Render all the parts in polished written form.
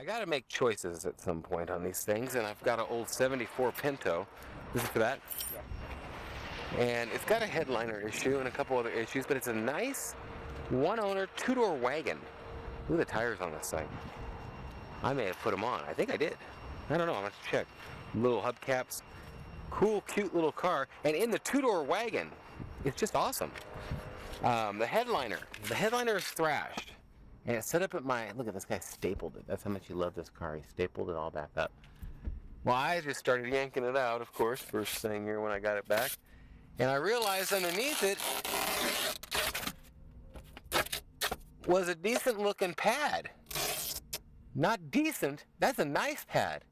I gotta make choices at some point on these things, and I've got an old 74 Pinto. This is for that. And it's got a headliner issue and a couple other issues, but it's a nice one-owner, two-door wagon. Look at the tires on this thing. I may have put them on. I think I did. I don't know. I'm going to check. Little hubcaps. Cool, cute little car. And in the two-door wagon, it's just awesome. The headliner. The headliner is thrashed. And it's set up at my... Look at this guy stapled it. That's how much he loved this car. He stapled it all back up. Well, I just started yanking it out, of course, first thing here when I got it back. And I realized underneath it was a decent looking pad. Not decent, that's a nice pad.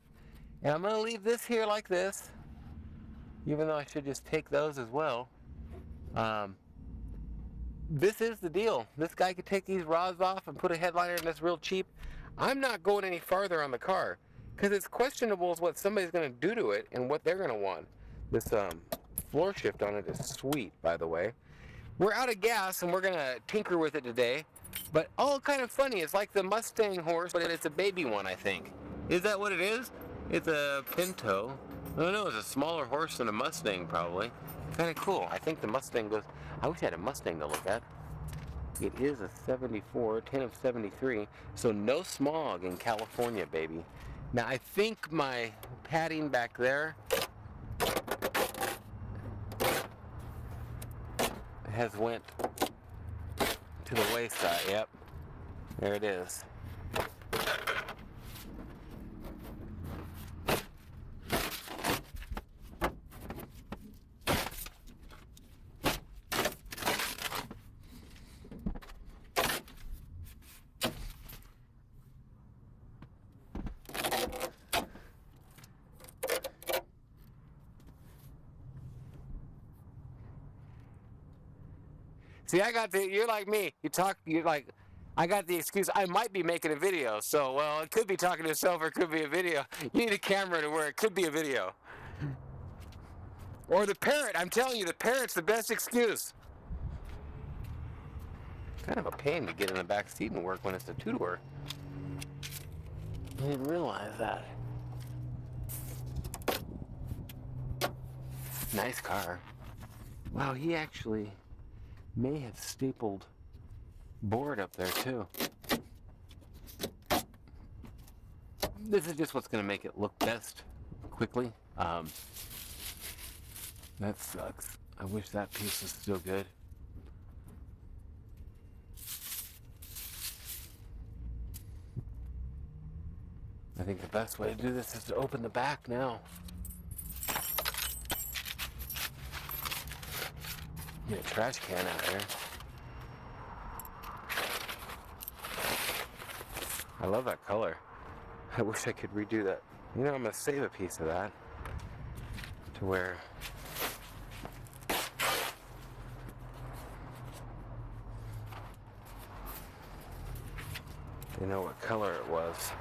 And I'm gonna leave this here like this, even though I should just take those as well. This is the deal. This guy could take these rods off and put a headliner in that's real cheap. I'm not going any farther on the car because it's questionable as what somebody's gonna do to it and what they're gonna want. This floor shift on it is sweet, by the way. We're out of gas and we're gonna tinker with it today. But all kind of funny. It's like the Mustang horse, but it's a baby one, I think. Is that what it is? It's a Pinto. I don't know. It's a smaller horse than a Mustang, probably. Kind of cool. I think the Mustang goes... I wish I had a Mustang to look at. It is a 74, 10 of 73. So no smog in California, baby. Now, I think my padding back there has went to the wayside. Yep, there it is. See, I got the, you're like me. You're like, I got the excuse, I might be making a video. So, well, it could be talking to yourself or it could be a video. You need a camera to where it could be a video. Or the parrot, I'm telling you, the parrot's the best excuse. Kind of a pain to get in the back seat and work when it's a two-door. I didn't realize that. Nice car. Wow, he actually may have stapled board up there too. This is just what's going to make it look best quickly. That sucks. I wish that piece was still good. I think the best way to do this is to open the back now. Get a trash can out here. I love that color. I wish I could redo that. You know, I'm going to save a piece of that to where they know what color it was.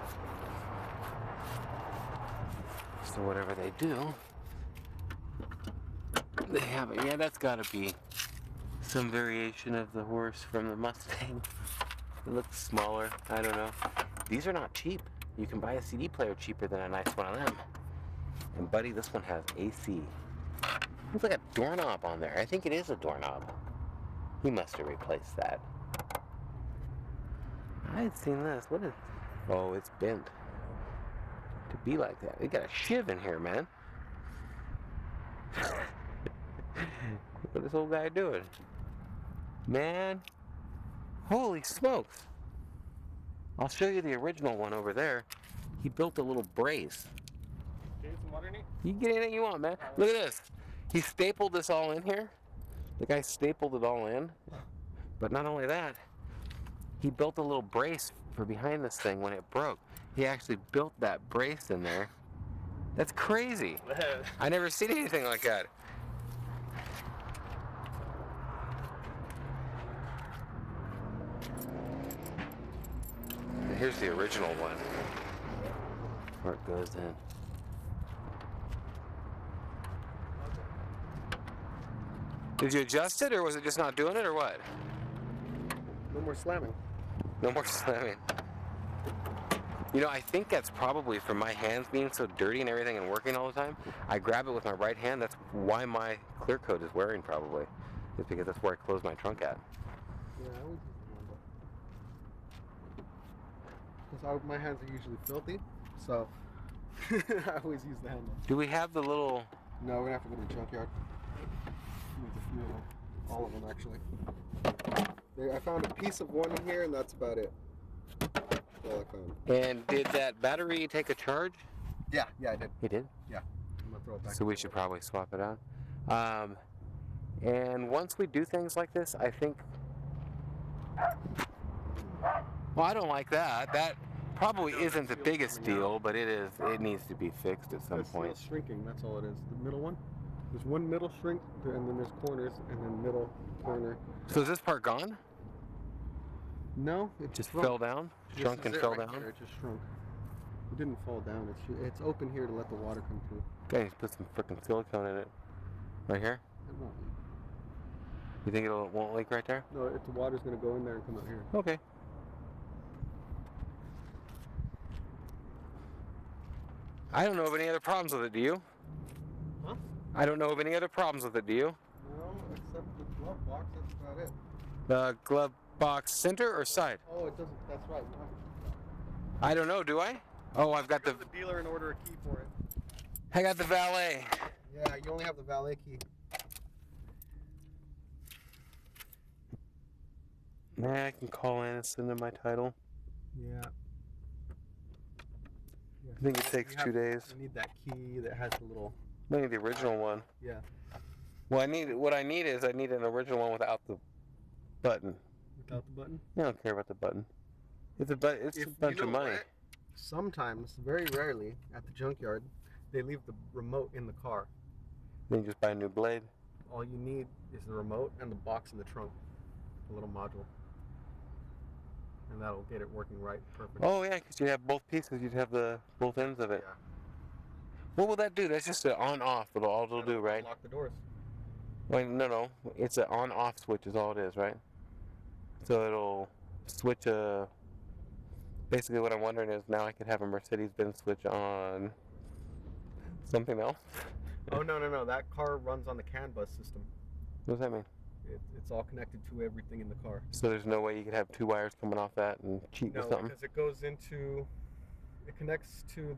So whatever they do, they have it. Yeah, that's got to be some variation of the horse from the Mustang. It looks smaller. I don't know. These are not cheap. You can buy a CD player cheaper than a nice one of them. And buddy, this one has AC. Looks like a doorknob on there. I think it is a doorknob. He must have replaced that. I had seen this. What is... Oh, it's bent. To be like that. We got a shiv in here, man. What is this old guy doing? Man. Holy smokes. I'll show you the original one over there. He built a little brace. Get some water, Nate? You can get anything you want, man. Look at this. He stapled this all in here. The guy stapled it all in. But not only that, he built a little brace for behind this thing when it broke. He actually built that brace in there. That's crazy. I never seen anything like that. And here's the original one. Where it goes in. Did you adjust it, or was it just not doing it, or what? No more slamming. No more slamming. You know, I think that's probably from my hands being so dirty and everything and working all the time. I grab it with my right hand. That's why my clear coat is wearing probably. It's because that's where I close my trunk at. Yeah, I always use the handle. Because my hands are usually filthy, so I always use the handle. Do we have the little... No, we're gonna have to go to the junkyard. There's a few of them. All of them, actually. I found a piece of one in here, and that's about it. That's all I found. And did that battery take a charge? Yeah, I did. It did? Yeah. I'm gonna throw it back. So we should probably swap it out. And once we do things like this, I think... Well, I don't like that. That probably isn't the biggest deal, but it is. It needs to be fixed at some point. It's shrinking, that's all it is. The middle one. There's one middle shrink, and then there's corners, and then middle corner. So is this part gone? No, it Just shrunk. fell down? Shrunk and fell down? There, it just shrunk. It didn't fall down. It's open here to let the water come through. Okay, just put some frickin' silicone in it. Right here? It won't leak. You think it won't leak right there? No, the water's going to go in there and come out here. Okay. I don't know of any other problems with it, do you? Huh? I don't know of any other problems with it, do you? No, except the glove box, that's about it. The glove box center or side? Oh, it doesn't, that's right. I don't know, do I? Oh, I've got Go to the dealer and order a key for it. I got the valet. Yeah, you only have the valet key. Nah, I can call in and send in my title. Yeah. I think it takes 2 days. You need that key that has the little... I need the original one. Yeah. Well, what I need is an original one without the button. Without the button? I don't care about the button. It's a bunch of money. What? Sometimes, very rarely, at the junkyard, they leave the remote in the car. Then you just buy a new blade. All you need is the remote and the box in the trunk, the little module. And that'll get it working right, perfect. Oh yeah, because you have both pieces. You'd have both ends of it. Yeah. What will that do? That's just an on-off. All it'll do, right? Lock the doors. Wait, no. It's an on-off switch is all it is, right? So it'll switch a... Basically what I'm wondering is now I could have a Mercedes-Benz switch on something else. Oh, no. That car runs on the CAN bus system. What does that mean? It's all connected to everything in the car. So there's no way you could have two wires coming off that and cheat with something? No, because it goes into... It connects to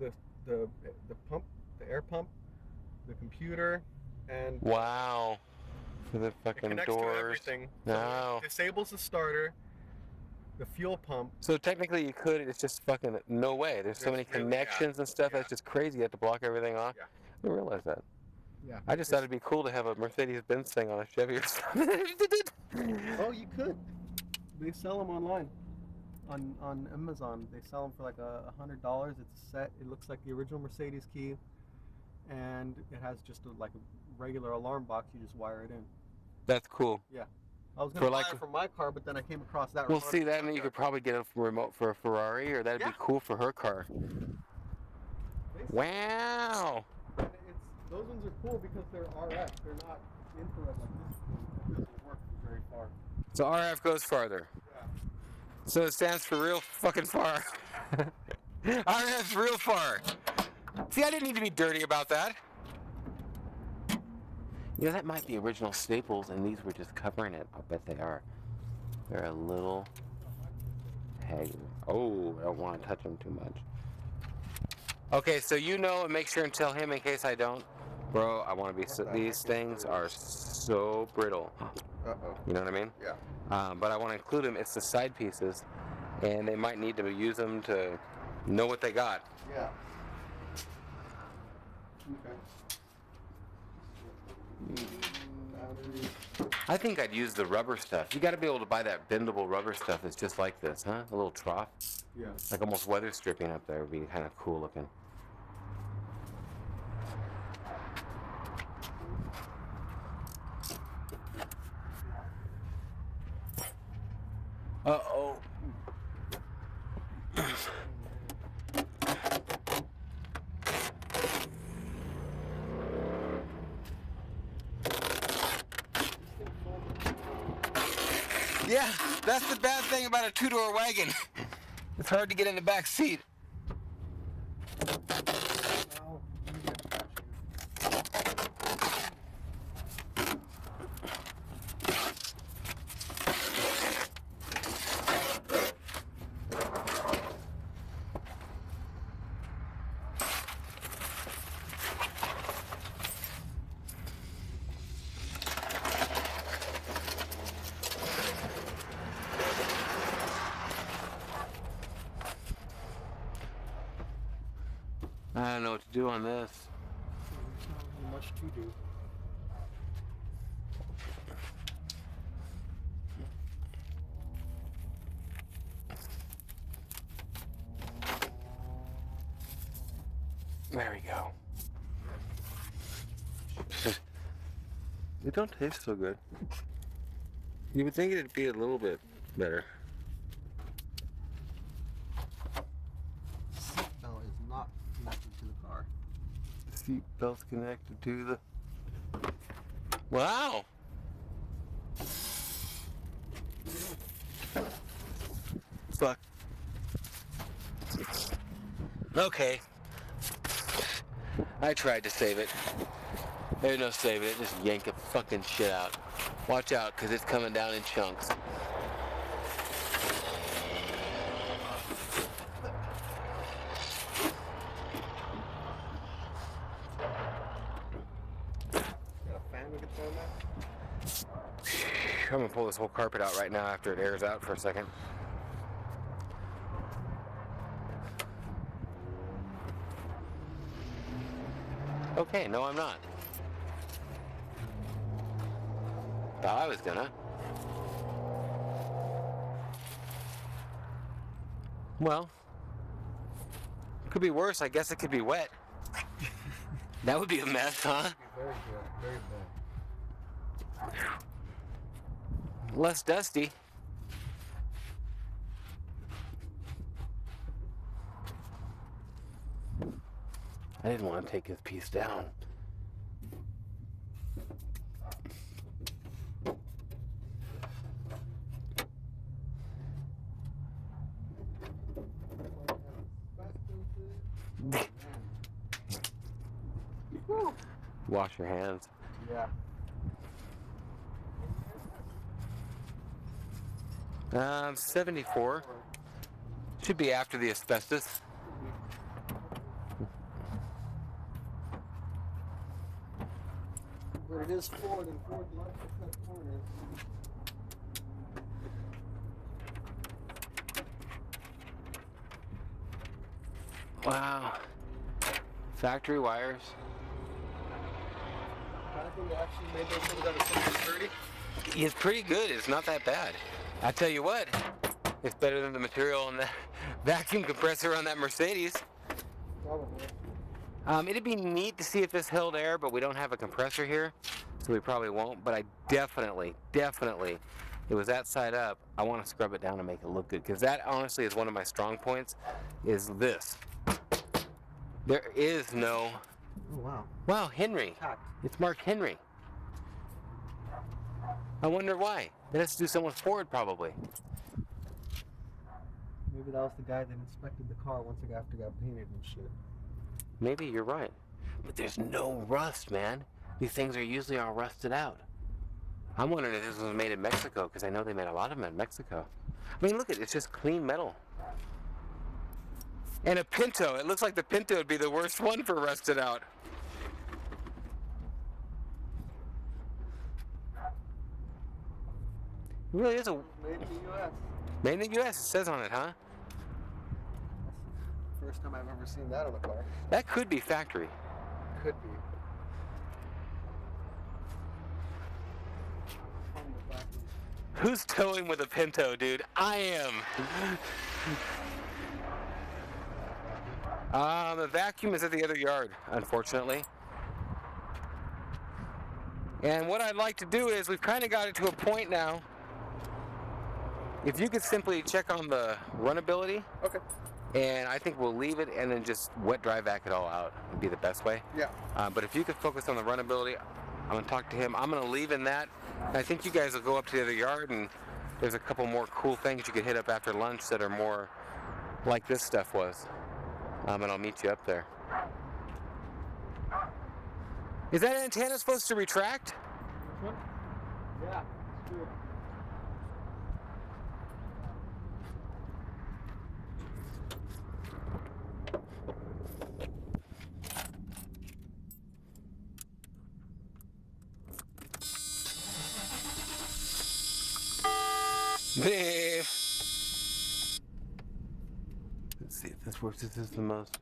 the pump, the air pump, the computer, and... Wow. For the fucking it connects doors. to everything. No. So it disables the starter, the fuel pump. So technically you could, it's just fucking no way. There's so many connections and stuff. That's just crazy. You have to block everything off. Yeah. I didn't realize that. Yeah. I just thought it'd be cool to have a Mercedes-Benz thing on a Chevy or something. Oh, you could. They sell them online. On Amazon, they sell them for like $100. It's a set. It looks like the original Mercedes key, and it has just like a regular alarm box. You just wire it in. That's cool. Yeah. I was gonna buy it for my car, but then I came across that. Well, see that, and you could probably get a remote for a Ferrari, or that'd be cool for her car. Wow. Those ones are cool because they're RF. They're not infrared like this one. It doesn't work very far. So RF goes farther. Yeah. So it stands for real fucking far. RF's real far. See, I didn't need to be dirty about that. You know, that might be original staples, and these were just covering it. I bet they are. They're a little haggy. Oh, I don't want to touch them too much. Okay, so you know, and make sure and tell him in case I don't. Bro, I want to be... these things are so brittle. Uh-oh. You know what I mean? Yeah. But I want to include them. It's the side pieces, and they might need to use them to know what they got. Yeah. Okay. I think I'd use the rubber stuff. You got to be able to buy that bendable rubber stuff that's just like this, huh? A little trough. Yeah. Like almost weather stripping up there would be kind of cool looking. Uh-oh. Yeah, that's the bad thing about a two-door wagon. It's hard to get in the back seat. Well, you get that shit. I don't know what to do on this. There's not really much to do. There we go. They don't taste so good. You would think it'd be a little bit better. Seatbelt is not connected to the car. The seat belt's connected to the... Wow! Fuck. Okay. I tried to save it. There's no saving it, just yank the fucking shit out. Watch out, because it's coming down in chunks. Got a fan we can throw in there? I'm gonna pull this whole carpet out right now after it airs out for a second. Okay, no I'm not. Thought I was gonna. Well, could be worse. I guess it could be wet. That would be a mess, huh? Very good, very bad. Less dusty. I didn't want to take this piece down. Wash your hands. Yeah. 74. Should be after the asbestos. But it is Ford, and Ford likes to cut corners. Wow. Factory wires. I think they actually made those things out of something sturdy. It's pretty good. It's not that bad. I tell you what, it's better than the material on the vacuum compressor on that Mercedes. Probably. It'd be neat to see if this held air, but we don't have a compressor here, so we probably won't. But I definitely, it was that side up. I want to scrub it down and make it look good, because that honestly is one of my strong points, is this. There is no... Oh, wow. Wow, Henry. Tact. It's Mark Henry. I wonder why. It has to do something with Ford, probably. Maybe that was the guy that inspected the car once it got painted and shit. Maybe you're right. But there's no rust, man. These things are usually all rusted out. I'm wondering if this was made in Mexico, because I know they made a lot of them in Mexico. I mean, look, it's just clean metal. And a Pinto. It looks like the Pinto would be the worst one for rusted out. It really is a... Made in the U.S. Made in the U.S. It says on it, huh? First time I've ever seen that on a car. That could be factory. Could be. Who's towing with a Pinto, dude? I am. The vacuum is at the other yard, unfortunately. And what I'd like to do is, we've kind of got it to a point now. If you could simply check on the runability. Okay. And I think we'll leave it and then just wet dry vac it all out. Would be the best way. Yeah. But if you could focus on the runability, I'm going to talk to him. I'm going to leave in that. I think you guys will go up to the other yard, and there's a couple more cool things you could hit up after lunch that are more like this stuff was. And I'll meet you up there. Is that antenna supposed to retract? Which one? Yeah, it's true. Let's see if this works. This is the most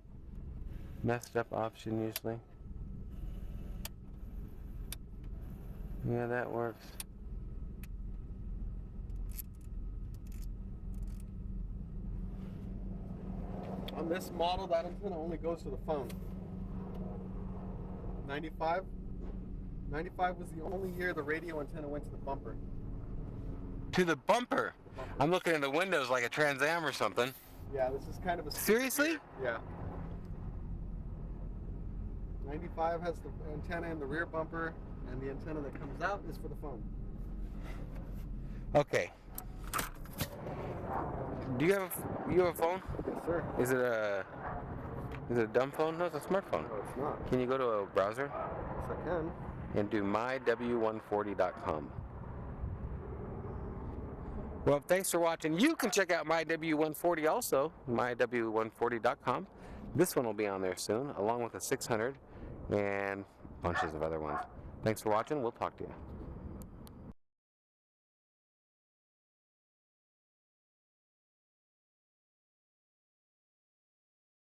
messed up option usually. Yeah, that works. On this model, that antenna only goes to the phone. 95? 95 was the only year the radio antenna went to the bumper. To the bumper? I'm looking in the windows like a Trans Am or something. Yeah, this is kind of a... Seriously? Yeah. 95 has the antenna in the rear bumper, and the antenna that comes out is for the phone. Okay. Do you have a phone? Yes, sir. Is it a dumb phone? No, it's a smartphone. No, it's not. Can you go to a browser Yes, I can. and do myw140.com? Well, thanks for watching. You can check out myw140 also, myw140.com. This one will be on there soon, along with a 600 and bunches of other ones. Thanks for watching. We'll talk to you.